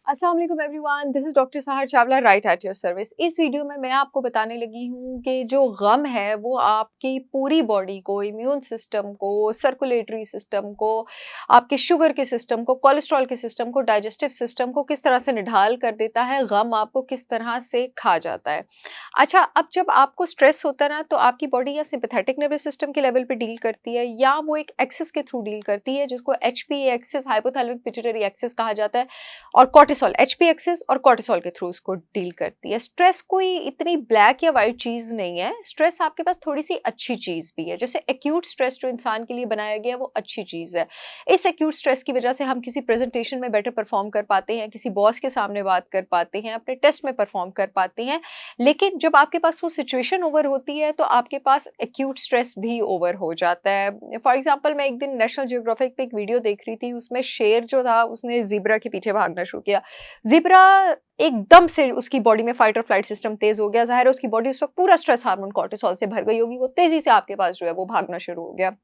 अस्सलाम वालेकुम everyone, this is doctor सहर Chawla right at your service. इस वीडियो में मैं आपको बताने लगी हूँ कि जो गम है वो आपकी पूरी बॉडी को, इम्यून सिस्टम को, सर्कुलेटरी सिस्टम को, आपके शुगर के सिस्टम को, कोलेस्ट्रॉल के सिस्टम को, डाइजेस्टिव सिस्टम को किस तरह से निढाल कर देता है, गम आपको किस तरह से खा जाता है। अच्छा, अब जब आपको स्ट्रेस होता है ना तो आपकी बॉडी या सिंपैथेटिक नर्वस सिस्टम के लेवल पे डील करती है या वो एक एक्सिस के थ्रू डील करती है जिसको HP axis, hypothalamic pituitary axis कहा जाता है, और कॉर्टिसोल, एचपी एक्सिस और कॉर्टिसोल के थ्रू उसको डील करती है। स्ट्रेस कोई इतनी ब्लैक या व्हाइट चीज नहीं है। स्ट्रेस आपके पास थोड़ी सी अच्छी चीज भी है। जैसे एक्यूट स्ट्रेस जो इंसान के लिए बनाया गया है वो अच्छी चीज है। इस एक्यूट स्ट्रेस की वजह से हम किसी प्रेजेंटेशन में बेटर परफॉर्म कर पाते हैं, किसी बॉस के सामने बात कर पाते हैं, अपने टेस्ट में परफॉर्म कर पाते हैं। लेकिन जब आपके पास वो सिचुएशन ओवर होती है तो आपके पास एक्यूट स्ट्रेस भी ओवर हो जाता है। फॉर एग्जाम्पल, मैं एक दिन नेशनल जियोग्राफिक पे एक वीडियो देख रही थी, उसमें शेर जो था उसने ज़ीब्रा के पीछे भागना शुरू किया। ज़ीब्रा एकदम से उसकी बॉडी में फाइट और फ्लाइट सिस्टम तेज हो गया। ज़ाहिर है उसकी बॉडी उस वक़्त पूरा स्ट्रेस हार्मोन कॉर्टिसोल से भर गई होगी। वो तेज़ी से आपके पास जो है वो भागना शुरू हो गया।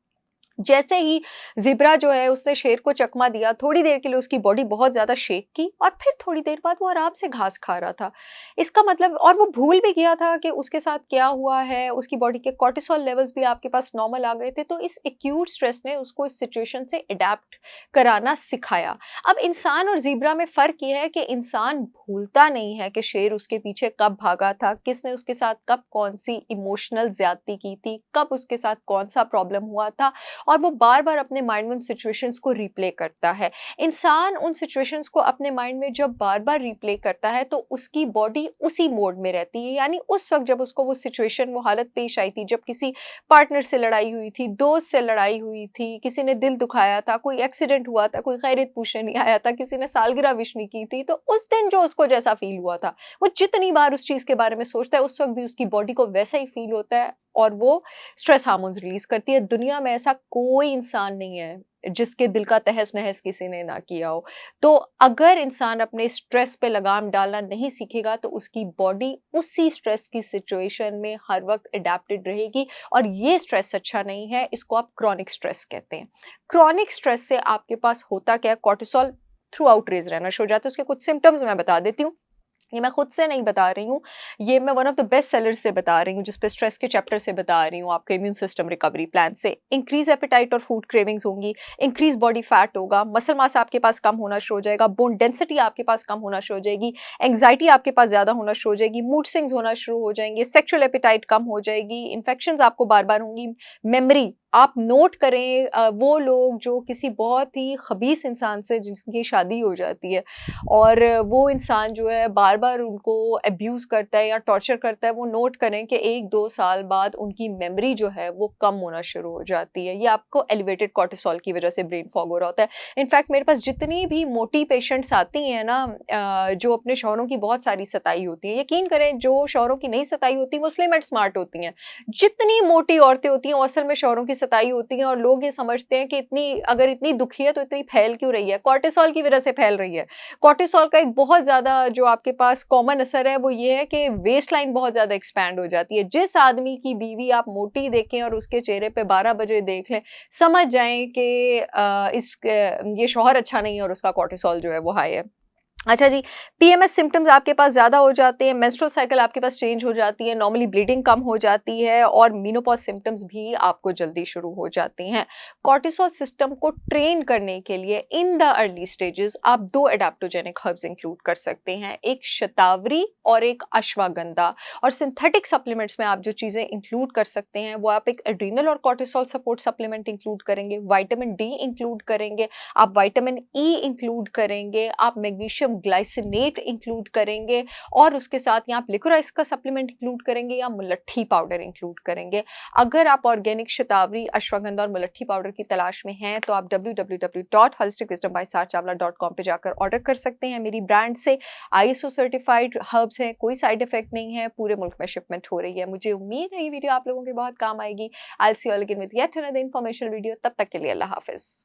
जैसे ही ज़ेब्रा जो है उसने शेर को चकमा दिया, थोड़ी देर के लिए उसकी बॉडी बहुत ज़्यादा शेक की और फिर थोड़ी देर बाद वो आराम से घास खा रहा था। इसका मतलब, और वो भूल भी गया था कि उसके साथ क्या हुआ है, उसकी बॉडी के कॉर्टिसोल लेवल्स भी आपके पास नॉर्मल आ गए थे। तो इस एक्यूट स्ट्रेस ने उसको इस सिचुएशन से अडैप्ट कराना सिखाया। अब इंसान और ज़ेब्रा में फ़र्क ये है कि इंसान भूलता नहीं है कि शेर उसके पीछे कब भागा था, किसने उसके साथ कब कौन-सी इमोशनल ज़्यादती की थी, कब उसके साथ कौन-सा प्रॉब्लम हुआ था, और वो बार-बार अपने माइंड में उन सिचुएशंस को रिप्ले करता है। इंसान उन सिचुएशंस को अपने माइंड में जब बार-बार रिप्ले करता है तो उसकी बॉडी उसी मोड में रहती है। यानी उस वक़्त जब उसको वो सिचुएशन, वो हालत पेश आई थी, जब किसी पार्टनर से लड़ाई हुई थी, दोस्त से लड़ाई हुई थी, किसी ने दिल दुखाया था, कोई एक्सीडेंट हुआ था, कोई खैरियत पूछने नहीं आया था, किसी ने सालगिरह विश नहीं की थी, तो उस दिन जो उसको जैसा फ़ील हुआ था, वो जितनी बार उस चीज़ के बारे में सोचता है, उस वक़्त भी उसकी बॉडी को वैसा ही फ़ील होता है और वो स्ट्रेस हार्मोन्स रिलीज करती है। दुनिया में ऐसा कोई इंसान नहीं है जिसके दिल का तहस-नहस किसी ने ना किया हो। तो अगर इंसान अपने स्ट्रेस पे लगाम डालना नहीं सीखेगा तो उसकी बॉडी उसी स्ट्रेस की सिचुएशन में हर वक़्त अडैप्टेड रहेगी, और ये स्ट्रेस अच्छा नहीं है। इसको आप क्रॉनिक स्ट्रेस कहते हैं। क्रॉनिक स्ट्रेस से आपके पास होता क्या है, कॉर्टिसोल थ्रू आउट रेज़ रहना शुरू हो जाता है। उसके कुछ सिम्पटम्स मैं बता देती हूँ। ये मैं खुद से नहीं बता रही हूँ, ये मैं one of the best seller से बता रही हूँ, जिस पे स्ट्रेस के चैप्टर से बता रही हूँ, आपके इम्यून सिस्टम रिकवरी प्लान से। इंक्रीज एपेटाइट और फूड क्रेविंग्स होंगी, इंक्रीज बॉडी फैट होगा, मसल मास आपके पास कम होना शुरू हो जाएगा, बोन डेंसिटी आपके पास कम होना शुरू हो जाएगी, एंग्जाइटी आपके पास ज़्यादा होना शुरू हो जाएगी, मूड स्विंग्स होना शुरू हो जाएंगे, सेक्सुअल एपेटाइट कम हो जाएगी, इन्फेक्शंस आपको बार-बार होंगी, मेमोरी आप नोट करें, वो लोग जो किसी बहुत ही खबीस इंसान से जिनकी शादी हो जाती है और वो इंसान जो है बार-बार उनको अब्यूज़ करता है या टॉर्चर करता है, वो नोट करें कि 1-2 साल बाद उनकी मेमोरी जो है वो कम होना शुरू हो जाती है। ये आपको एलिवेटेड कॉर्टिसोल की वज़ह से ब्रेन फॉग हो रहा होता है। इनफैक्ट मेरे पास जितनी भी मोटी पेशेंट्स आती हैं ना, जो अपने शौहरों की बहुत सारी सताई होती है, यकीन करें जो शौहरों की नहीं सताई होती वो स्लिम एंड स्मार्ट होती हैं। जितनी मोटी औरतें होती हैं वो असल में शौहरों की सताई होती हैं, और लोग ये समझते हैं कि अगर इतनी दुखी है तो इतनी फैल क्यों रही है? कॉर्टिसोल की वज़ह से फैल रही है। कॉर्टिसोल का एक बहुत ज़्यादा जो आपके पास कॉमन असर है वो ये है कि वेस्ट लाइन बहुत ज़्यादा एक्सपैंड हो जाती है। जिस आदमी की बीवी आप मोटी देखें और उसके चेहरे पे 12 बजे देख लें, समझ जाएँ कि ये शौहर अच्छा नहीं है और उसका कॉर्टिसोल जो है वो हाई है। अच्छा जी, पीएमएस सिम्पटम्स आपके पास ज़्यादा हो जाते हैं, मेंस्ट्रुअल साइकिल आपके पास चेंज हो जाती है, नॉर्मली ब्लीडिंग कम हो जाती है और मेनोपॉज़ सिम्पटम्स भी आपको जल्दी शुरू हो जाते हैं। कॉर्टिसोल सिस्टम को ट्रेन करने के लिए इन द अर्ली स्टेजेस आप 2 एडाप्टोजेनिक हर्ब्स इंक्लूड कर सकते हैं, एक शतावरी और एक अश्वगंधा। और सिंथेटिक सप्लीमेंट्स में आप जो चीज़ें इंक्लूड कर सकते हैं वो आप एक एड्रीनल और कॉर्टिसोल सपोर्ट सप्लीमेंट इंक्लूड करेंगे, विटामिन डी इंक्लूड करेंगे, आप विटामिन ई इंक्लूड करेंगे, आप मैग्नीशियम ग्लाइसिनेट इंक्लूड करेंगे, और उसके साथ यहाँ आप लिकोराइस का सप्लीमेंट इंक्लूड करेंगे या मुलट्ठी पाउडर इंक्लूड करेंगे। अगर आप ऑर्गेनिक शतावरी, अश्वगंधा और मुलट्ठी पाउडर की तलाश में हैं तो आप www.holisticwisdombysaarchawla.com पे जाकर ऑर्डर कर सकते हैं। मेरी ब्रांड से आईएसओ सर्टिफाइड हर्ब्स हैं, कोई साइड इफेक्ट नहीं है, पूरे मुल्क में शिपमेंट हो रही है। मुझे उम्मीद है ये वीडियो आप लोगों के बहुत काम आएगी। I will see you all again with yet another informational video. तब तक के लिए अल्लाह हाफिज।